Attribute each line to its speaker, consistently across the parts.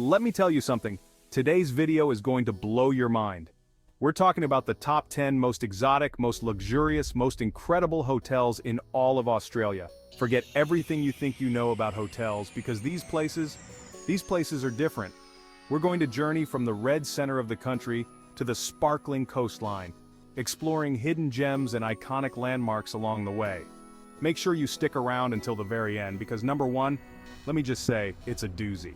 Speaker 1: Let me tell you something, today's video is going to blow your mind. We're talking about the top 10 most exotic, most luxurious, most incredible hotels in all of Australia. Forget everything you think you know about hotels because these places are different. We're going to journey from the red center of the country to the sparkling coastline, exploring hidden gems and iconic landmarks along the way. Make sure you stick around until the very end because number one, let me just say, it's a doozy.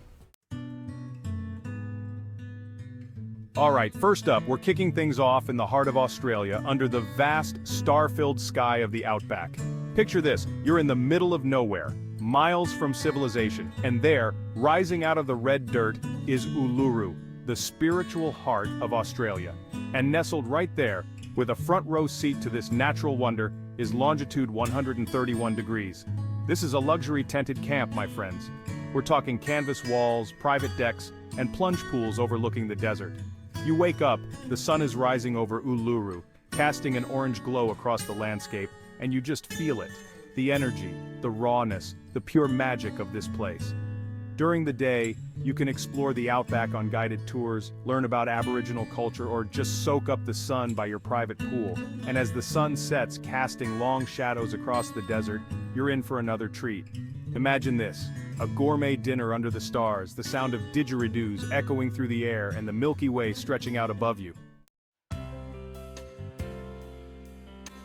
Speaker 1: Alright, first up, we're kicking things off in the heart of Australia under the vast, star-filled sky of the outback. Picture this, you're in the middle of nowhere, miles from civilization, and there, rising out of the red dirt, is Uluru, the spiritual heart of Australia. And nestled right there, with a front row seat to this natural wonder, is longitude 131 degrees. This is a luxury tented camp, my friends. We're talking canvas walls, private decks, and plunge pools overlooking the desert. You wake up, the sun is rising over Uluru, casting an orange glow across the landscape, and you just feel it. The energy, the rawness, the pure magic of this place. During the day, you can explore the outback on guided tours, learn about Aboriginal culture, or just soak up the sun by your private pool. And as the sun sets, casting long shadows across the desert, you're in for another treat. Imagine this, a gourmet dinner under the stars, the sound of didgeridoos echoing through the air and the Milky Way stretching out above you.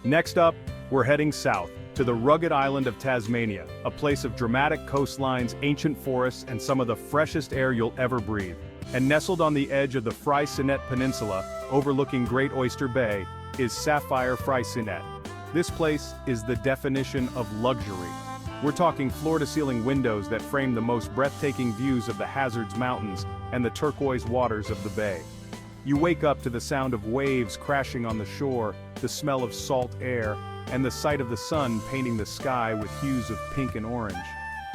Speaker 1: Next up, we're heading south, to the rugged island of Tasmania, a place of dramatic coastlines, ancient forests, and some of the freshest air you'll ever breathe. And nestled on the edge of the Freycinet Peninsula, overlooking Great Oyster Bay, is Sapphire Freycinet. This place is the definition of luxury. We're talking floor-to-ceiling windows that frame the most breathtaking views of the Hazards Mountains and the turquoise waters of the bay. You wake up to the sound of waves crashing on the shore, the smell of salt air, and the sight of the sun painting the sky with hues of pink and orange.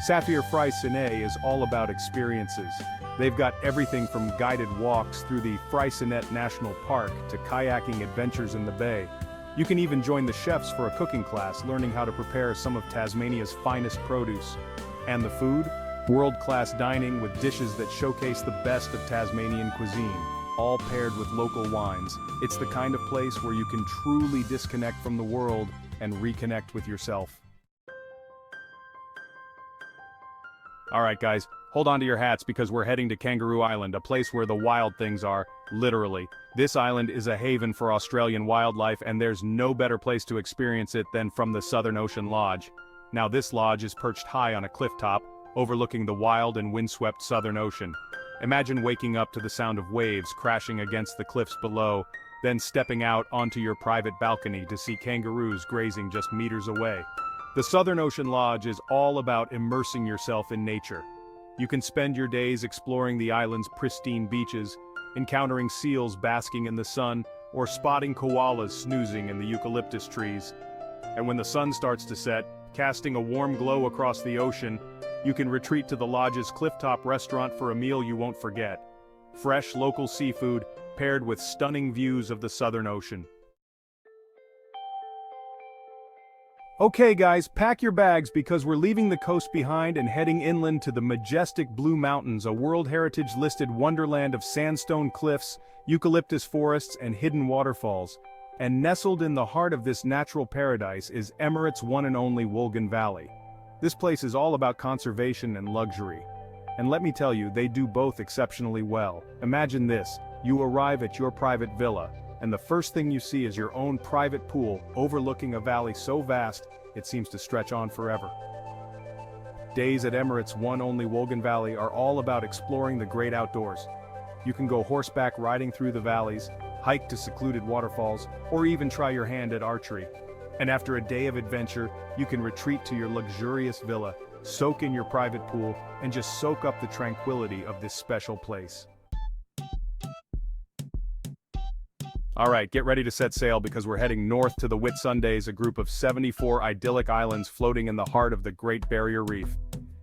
Speaker 1: Sapphire Freycinet is all about experiences. They've got everything from guided walks through the Freycinet National Park to kayaking adventures in the bay. You can even join the chefs for a cooking class, learning how to prepare some of Tasmania's finest produce. And the food? World-class dining with dishes that showcase the best of Tasmanian cuisine, all paired with local wines. It's the kind of place where you can truly disconnect from the world and reconnect with yourself. Alright guys, hold on to your hats because we're heading to Kangaroo Island, a place where the wild things are, literally. This island is a haven for Australian wildlife and there's no better place to experience it than from the Southern Ocean Lodge. Now this lodge is perched high on a cliff top, overlooking the wild and windswept Southern Ocean. Imagine waking up to the sound of waves crashing against the cliffs below, then stepping out onto your private balcony to see kangaroos grazing just meters away. The Southern Ocean Lodge is all about immersing yourself in nature. You can spend your days exploring the island's pristine beaches, encountering seals basking in the sun, or spotting koalas snoozing in the eucalyptus trees. And when the sun starts to set, casting a warm glow across the ocean, you can retreat to the lodge's clifftop restaurant for a meal you won't forget. Fresh local seafood, paired with stunning views of the Southern Ocean. Okay guys, pack your bags because we're leaving the coast behind and heading inland to the majestic Blue Mountains, a World Heritage listed wonderland of sandstone cliffs, eucalyptus forests, and hidden waterfalls. And nestled in the heart of this natural paradise is Emirates' one and only Wolgan Valley. This place is all about conservation and luxury. And let me tell you, they do both exceptionally well. Imagine this, you arrive at your private villa, and the first thing you see is your own private pool overlooking a valley so vast, it seems to stretch on forever. Days at Emirates' one only Wolgan Valley are all about exploring the great outdoors. You can go horseback riding through the valleys, hike to secluded waterfalls, or even try your hand at archery. And after a day of adventure, you can retreat to your luxurious villa, soak in your private pool, and just soak up the tranquility of this special place. Alright, get ready to set sail because we're heading north to the Whitsundays, a group of 74 idyllic islands floating in the heart of the Great Barrier Reef.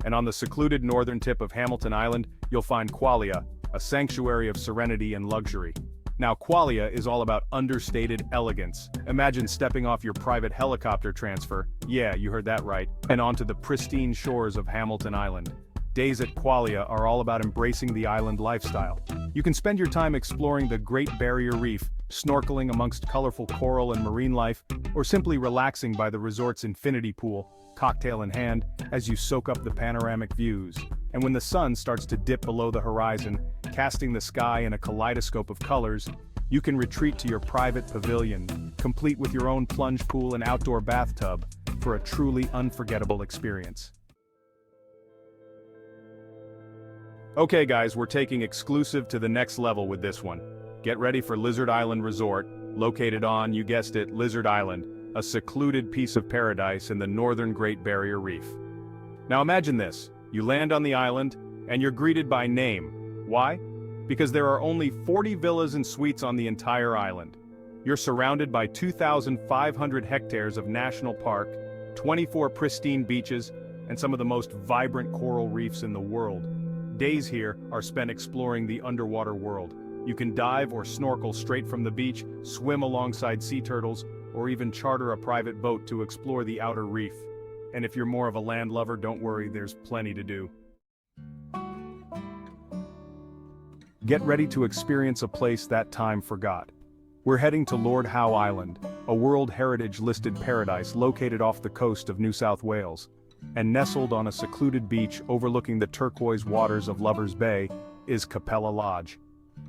Speaker 1: And on the secluded northern tip of Hamilton Island, you'll find Qualia, a sanctuary of serenity and luxury. Now Qualia is all about understated elegance. Imagine stepping off your private helicopter transfer, yeah, you heard that right, and onto the pristine shores of Hamilton Island. Days at Qualia are all about embracing the island lifestyle. You can spend your time exploring the Great Barrier Reef, snorkeling amongst colorful coral and marine life, or simply relaxing by the resort's infinity pool, cocktail in hand, as you soak up the panoramic views. And when the sun starts to dip below the horizon, casting the sky in a kaleidoscope of colors, you can retreat to your private pavilion, complete with your own plunge pool and outdoor bathtub, for a truly unforgettable experience. Okay guys, we're taking exclusive to the next level with this one. Get ready for Lizard Island Resort, located on, you guessed it, Lizard Island, a secluded piece of paradise in the northern Great Barrier Reef. Now imagine this, you land on the island, and you're greeted by name. Why? Because there are only 40 villas and suites on the entire island. You're surrounded by 2,500 hectares of national park, 24 pristine beaches, and some of the most vibrant coral reefs in the world. Days here are spent exploring the underwater world. You can dive or snorkel straight from the beach, swim alongside sea turtles, or even charter a private boat to explore the outer reef. And if you're more of a land lover, don't worry, there's plenty to do. Get ready to experience a place that time forgot. We're heading to Lord Howe Island, a World Heritage listed paradise located off the coast of New South Wales. And nestled on a secluded beach overlooking the turquoise waters of Lover's Bay is Capella Lodge.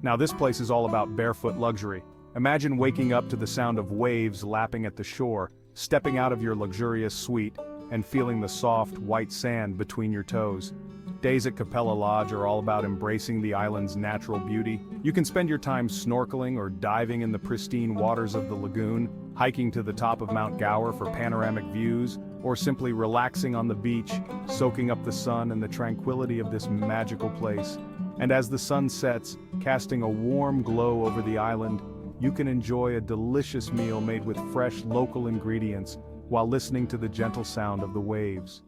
Speaker 1: Now this place is all about barefoot luxury. Imagine waking up to the sound of waves lapping at the shore, stepping out of your luxurious suite, and feeling the soft, white sand between your toes. Days at Capella Lodge are all about embracing the island's natural beauty. You can spend your time snorkeling or diving in the pristine waters of the lagoon, hiking to the top of Mount Gower for panoramic views, or simply relaxing on the beach, soaking up the sun and the tranquility of this magical place. And as the sun sets, casting a warm glow over the island, you can enjoy a delicious meal made with fresh local ingredients while listening to the gentle sound of the waves.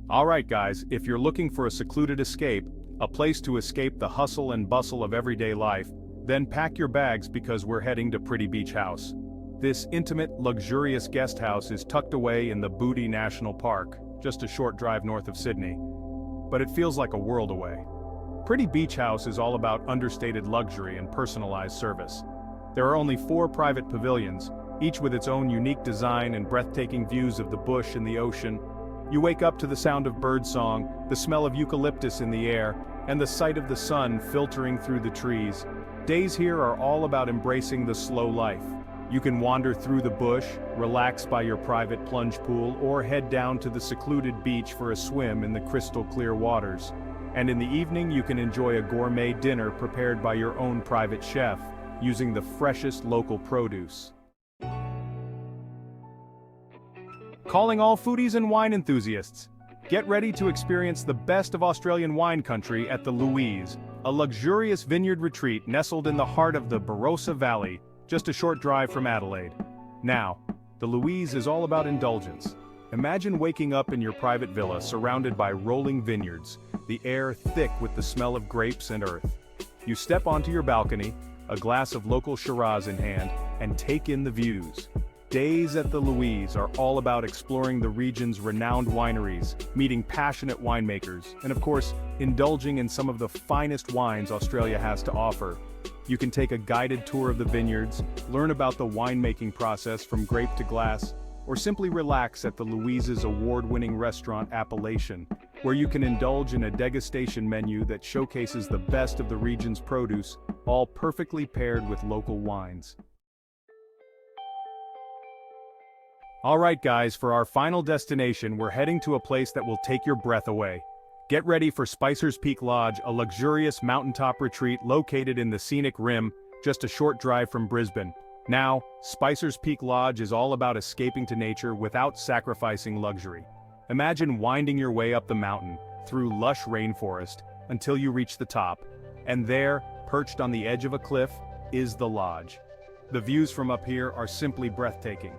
Speaker 1: Alright guys, if you're looking for a secluded escape, a place to escape the hustle and bustle of everyday life, then pack your bags because we're heading to Pretty Beach House. This intimate, luxurious guest house is tucked away in the Booty National Park, just a short drive north of Sydney. But it feels like a world away. Pretty Beach House is all about understated luxury and personalized service. There are only 4 private pavilions, each with its own unique design and breathtaking views of the bush and the ocean. You wake up to the sound of birdsong, the smell of eucalyptus in the air, and the sight of the sun filtering through the trees. Days here are all about embracing the slow life. You can wander through the bush, relax by your private plunge pool, or head down to the secluded beach for a swim in the crystal clear waters. And in the evening you can enjoy a gourmet dinner prepared by your own private chef, using the freshest local produce. Calling all foodies and wine enthusiasts. Get ready to experience the best of Australian wine country at the Louise, a luxurious vineyard retreat nestled in the heart of the Barossa Valley, just a short drive from Adelaide. Now, the Louise is all about indulgence. Imagine waking up in your private villa surrounded by rolling vineyards, the air thick with the smell of grapes and earth. You step onto your balcony, a glass of local Shiraz in hand, and take in the views. Days at the Louise are all about exploring the region's renowned wineries, meeting passionate winemakers, and of course, indulging in some of the finest wines Australia has to offer. You can take a guided tour of the vineyards, learn about the winemaking process from grape to glass, or simply relax at the Louise's award-winning restaurant Appellation, where you can indulge in a degustation menu that showcases the best of the region's produce, all perfectly paired with local wines. Alright guys, for our final destination we're heading to a place that will take your breath away. Get ready for Spicer's Peak Lodge, a luxurious mountaintop retreat located in the scenic rim, just a short drive from Brisbane. Now, Spicer's Peak Lodge is all about escaping to nature without sacrificing luxury. Imagine winding your way up the mountain, through lush rainforest, until you reach the top. And there, perched on the edge of a cliff, is the lodge. The views from up here are simply breathtaking.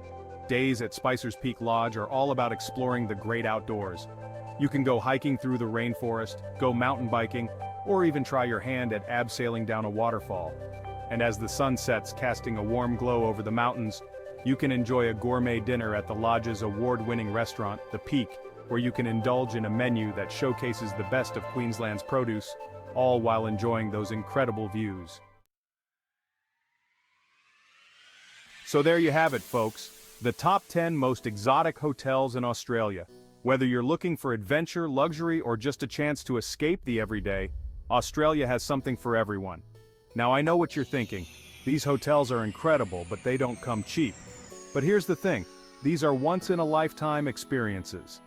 Speaker 1: Days at Spicer's Peak Lodge are all about exploring the great outdoors. You can go hiking through the rainforest, go mountain biking, or even try your hand at abseiling down a waterfall. And as the sun sets, casting a warm glow over the mountains, you can enjoy a gourmet dinner at the lodge's award-winning restaurant, The Peak, where you can indulge in a menu that showcases the best of Queensland's produce, all while enjoying those incredible views. So there you have it, folks, the top 10 most exotic hotels in Australia. Whether you're looking for adventure, luxury, or just a chance to escape the everyday, Australia has something for everyone. Now I know what you're thinking. These hotels are incredible, but they don't come cheap. But here's the thing, these are once-in-a-lifetime experiences.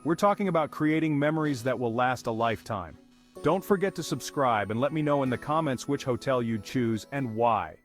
Speaker 1: We're talking about creating memories that will last a lifetime. Don't forget to subscribe and let me know in the comments which hotel you'd choose and why.